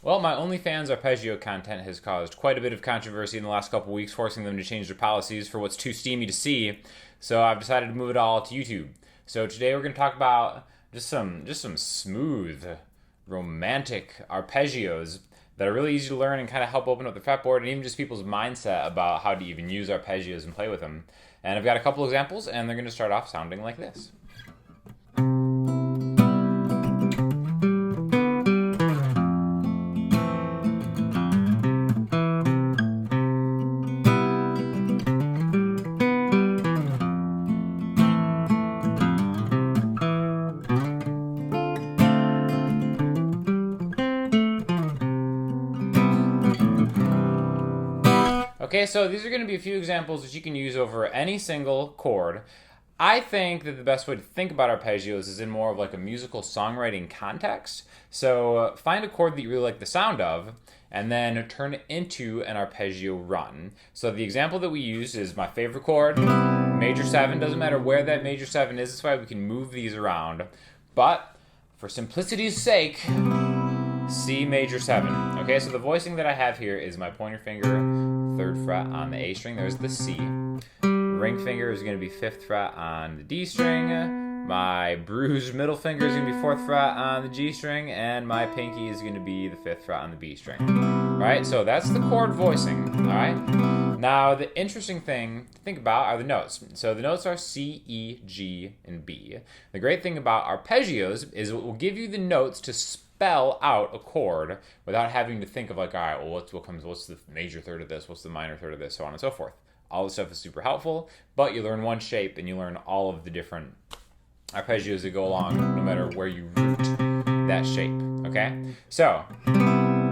Well, my OnlyFans arpeggio content has caused quite a bit of controversy in the last couple weeks, forcing them to change their policies for what's too steamy to see. So I've decided to move it all to YouTube. So today we're going to talk about just some smooth, romantic arpeggios that are really easy to learn and kind of help open up the fretboard and even just people's mindset about how to even use arpeggios and play with them. And I've got a couple examples, and they're going to start off sounding like this. Okay, so these are going to be a few examples that you can use over any single chord. I think that the best way to think about arpeggios is in more of like a musical songwriting context. So find a chord that you really like the sound of, and then turn it into an arpeggio run. So the example that we use is my favorite chord, major 7. Doesn't matter where that major 7 is, that's why we can move these around. But for simplicity's sake, C major 7. Okay, so the voicing that I have here is my pointer finger, 3rd fret on the A string. There's the C. Ring finger is going to be 5th fret on the D string. My bruised middle finger is going to be 4th fret on the G string, and my pinky is going to be the 5th fret on the B string. All right, so that's the chord voicing. All right. Now the interesting thing to think about are the notes. So the notes are C, E, G, and B. The great thing about arpeggios is it will give you the notes to spell out a chord without having to think of like, all right, well, what's the major third of this, what's the minor third of this, so on and so forth. All this stuff is super helpful, but you learn one shape and you learn all of the different arpeggios that go along, no matter where you root that shape. Okay, so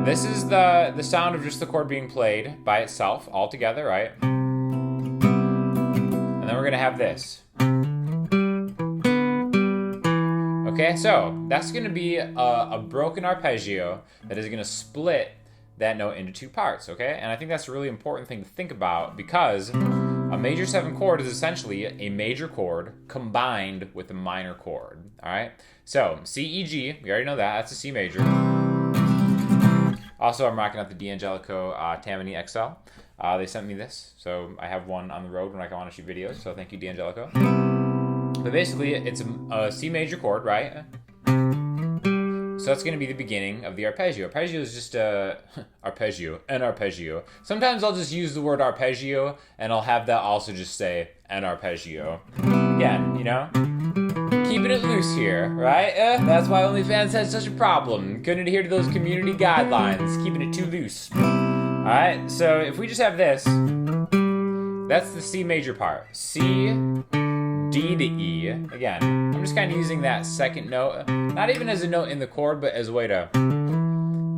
this is the sound of just the chord being played by itself, all together, right? And then we're gonna have this. Okay, so that's going to be a broken arpeggio that is going to split that note into 2 parts, okay? And I think that's a really important thing to think about because a major 7 chord is essentially a major chord combined with a minor chord, all right? So C, E, G, we already know that. That's a C major. Also, I'm rocking out the D'angelico Tammany Excel. They sent me this, so I have one on the road when I want to shoot videos, so thank you, D'angelico. But basically, it's a C major chord, right? So that's going to be the beginning of the arpeggio. Arpeggio is just an arpeggio. Sometimes I'll just use the word arpeggio, and I'll have that also just say an arpeggio. Again, you know? Keeping it loose here, right? That's why OnlyFans has such a problem. Couldn't adhere to those community guidelines, keeping it too loose. Alright, so if we just have this, that's the C major part. C, D to E. Again, I'm just kind of using that second note, not even as a note in the chord, but as a way to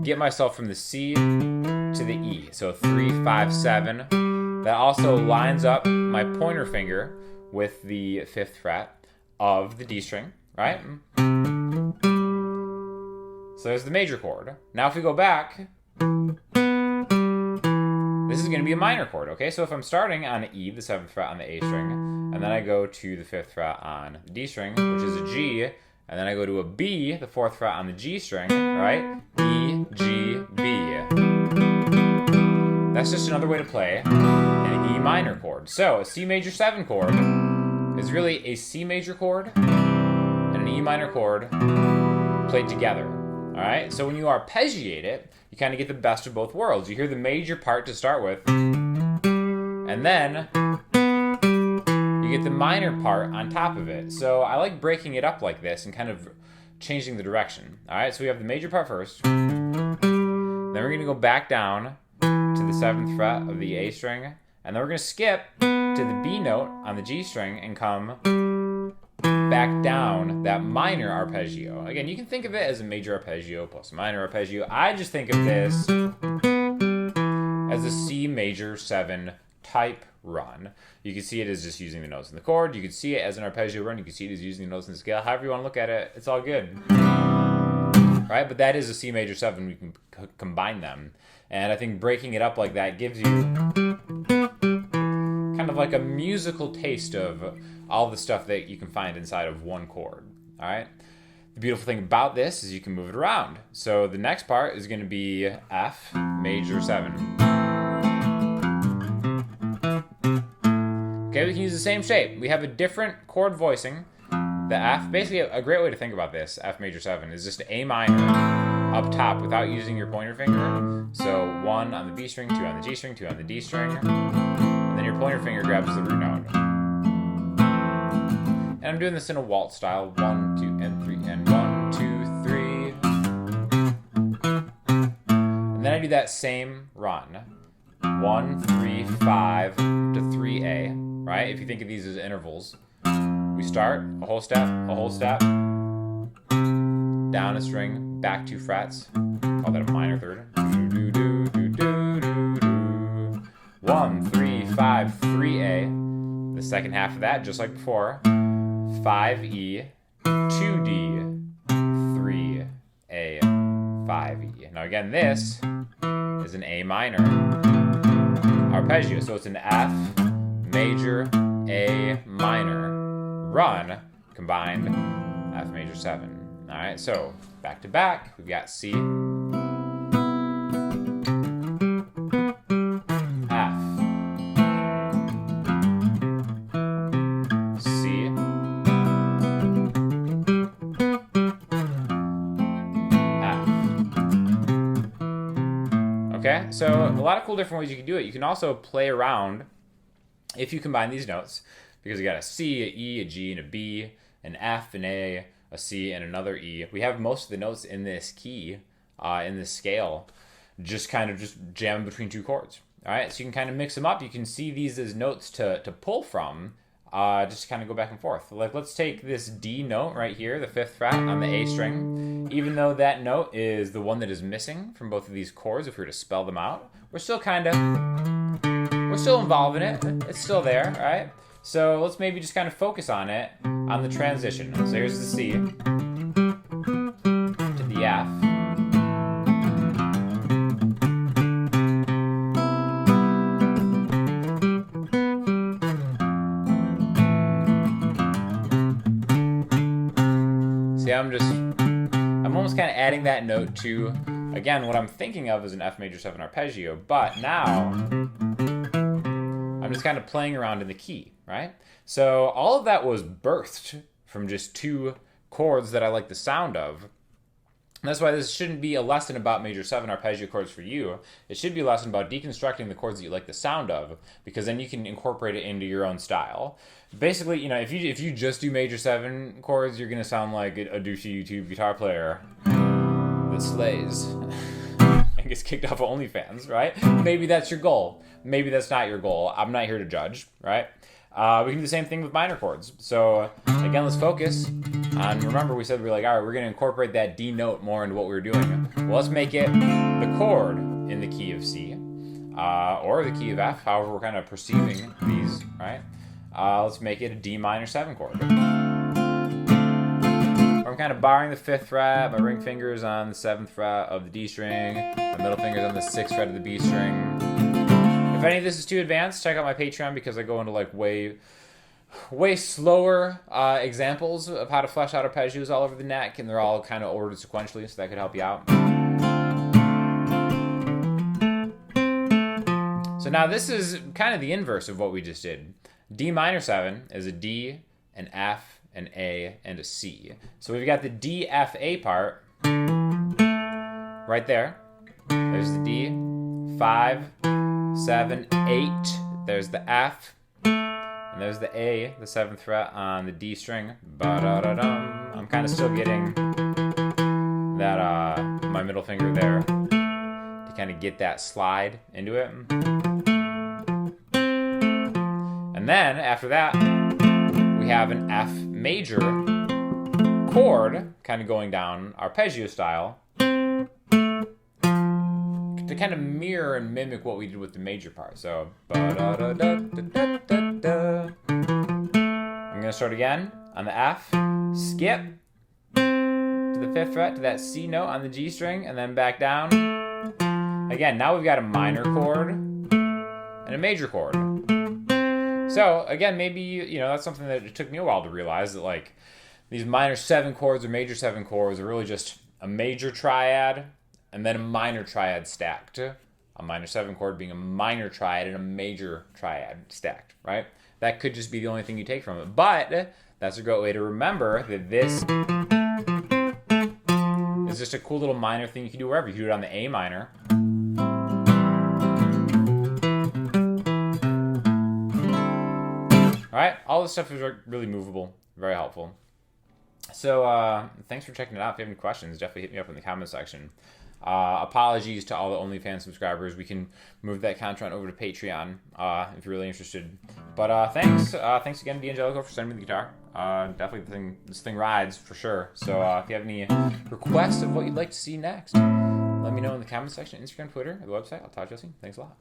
get myself from the C to the E. So 3, 5, 7. That also lines up my pointer finger with the 5th fret of the D string, right? So there's the major chord. Now if we go back, this is going to be a minor chord, okay? So if I'm starting on an E, the 7th fret on the A string, and then I go to the 5th fret on the D string, which is a G, and then I go to a B, the 4th fret on the G string, right? E, G, B. That's just another way to play an E minor chord. So a C major 7 chord is really a C major chord and an E minor chord played together. All right, so when you arpeggiate it, you kind of get the best of both worlds. You hear the major part to start with, and then you get the minor part on top of it. So I like breaking it up like this and kind of changing the direction. All right, so we have the major part first. Then we're going to go back down to the 7th fret of the A string, and then we're going to skip to the B note on the G string and come back down that minor arpeggio. Again, you can think of it as a major arpeggio plus a minor arpeggio. I just think of this as a C major 7 type run. You can see it as just using the notes in the chord. You can see it as an arpeggio run. You can see it as using the notes in the scale. However you want to look at it, it's all good. Right? But that is a C major 7. We can combine them. And I think breaking it up like that gives you kind of like a musical taste of all the stuff that you can find inside of one chord. All right? The beautiful thing about this is you can move it around. So the next part is going to be F major 7. Okay, we can use the same shape. We have a different chord voicing. The F, basically a great way to think about this, F major 7, is just A minor up top without using your pointer finger. So 1 on the B string, 2 on the G string, 2 on the D string, and then your pointer finger grabs the root note. And I'm doing this in a waltz style, 1, 2, and 3, and 1, 2, 3. And then I do that same run, 1, 3, 5 to 3A, right? If you think of these as intervals. We start, a whole step, down a string, back 2 frets, call that a minor third. 1, 3, 5, 3A. The second half of that, just like before, 5E, 2D, 3A, 5E. Now again, this is an A minor arpeggio, so it's an F major, A minor. Run, combined, F major 7. All right, so back to back, we've got C, F, C, F. Okay, so a lot of cool different ways you can do it. You can also play around if you combine these notes. Because we got a C, a E, a G, and a B, an F, an A, a C, and another E. We have most of the notes in this key, in this scale, just kind of just jamming between 2 chords. All right, so you can kind of mix them up. You can see these as notes to pull from, just kind of go back and forth. Like, let's take this D note right here, the 5th fret on the A string. Even though that note is the one that is missing from both of these chords, if we were to spell them out, we're still involved in it. It's still there, all right? So let's maybe just kind of focus on it, on the transition. So here's the C to the F. See, I'm almost kind of adding that note to, again, what I'm thinking of as an F major 7 arpeggio, but now I'm just kind of playing around in the key, right? So all of that was birthed from just 2 chords that I like the sound of. And that's why this shouldn't be a lesson about major 7 arpeggio chords for you. It should be a lesson about deconstructing the chords that you like the sound of, because then you can incorporate it into your own style. Basically, you know, if you just do major 7 chords, you're going to sound like a douchey YouTube guitar player that slays and gets kicked off of OnlyFans, right? Maybe that's your goal. Maybe that's not your goal. I'm not here to judge, right? We can do the same thing with minor chords. So again, let's focus on, remember we said we were like, all right, we're going to incorporate that D note more into what we were doing. Well, let's make it the chord in the key of C, or the key of F, however we're kind of perceiving these, right? Let's make it a D minor 7 chord. I'm kind of barring the 5th fret, my ring finger's on the 7th fret of the D string, my middle finger's on the 6th fret of the B string. If any of this is too advanced, check out my Patreon, because I go into like way slower examples of how to flesh out arpeggios all over the neck, and they're all kind of ordered sequentially, so that could help you out. So now this is kind of the inverse of what we just did. D minor 7 is a D, an F, an A, and a C. So we've got the D, F, A part right there. There's the D, 5, 7, 8. There's the F, and there's the A, the 7th fret on the D string. Ba-da-da-dum. I'm kind of still getting that my middle finger there to kind of get that slide into it. And then after that, we have an F major chord kind of going down arpeggio style to kind of mirror and mimic what we did with the major part. So, ba-da-da-da-da-da-da. I'm going to start again on the F, skip to the 5th fret to that C note on the G string, and then back down. Again, now we've got a minor chord and a major chord. So again, maybe, you know, that's something that it took me a while to realize, that like these minor 7 chords or major 7 chords are really just a major triad and then a minor triad stacked. A minor 7 chord being a minor triad and a major triad stacked, right? That could just be the only thing you take from it. But that's a great way to remember that this is just a cool little minor thing you can do wherever. You can do it on the A minor. All right, all this stuff is really movable, very helpful. So thanks for checking it out. If you have any questions, definitely hit me up in the comment section. Apologies to all the OnlyFans subscribers. We can move that content over to Patreon if you're really interested. But thanks again, D'Angelico, for sending me the guitar. Definitely this thing rides for sure. So if you have any requests of what you'd like to see next, let me know in the comment section, Instagram, Twitter, or the website. I'll talk to you soon. Thanks a lot.